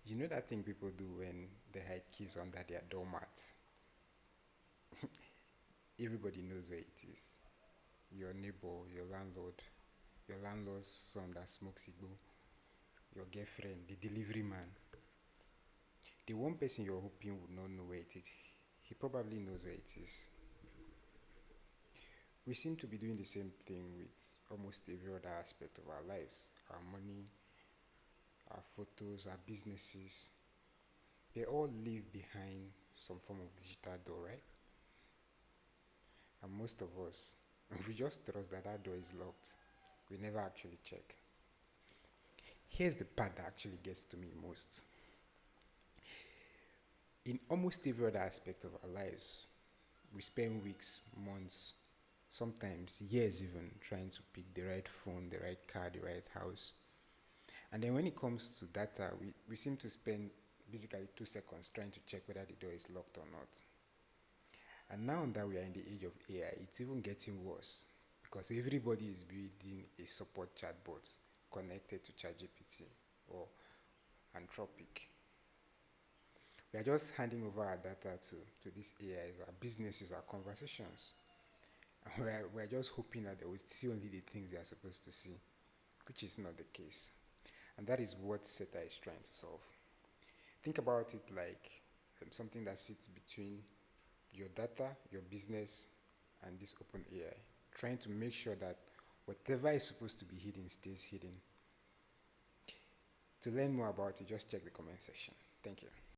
You know that thing people do when they hide keys under their doormat? Everybody knows where it is. Your neighbor, your landlord's son that smokes Igbo, your girlfriend, the delivery man. The one person you're hoping would not know where it is, he probably knows where it is. We seem to be doing the same thing with almost every other aspect of our lives. Our money, our photos, our businesses, they all live behind some form of digital door, right? And most of us, we just trust that that door is locked. We never actually check. Here's the part that actually gets to me most. In almost every other aspect of our lives, we spend weeks, months, sometimes years even trying to pick the right phone, the right car, the right house. And then when it comes to data, we seem to spend basically 2 seconds trying to check whether the door is locked or not. And now that we are in the age of AI, it's even getting worse because everybody is building a support chatbot connected to ChatGPT or Anthropic. We are just handing over our data to these AIs, our businesses, our conversations. And we're just hoping that they will see only the things they are supposed to see, which is not the case. And that is what Sether is trying to solve. Think about it like something that sits between your data, your business, and this open AI, trying to make sure that whatever is supposed to be hidden stays hidden. To learn more about it, just check the comment section. Thank you.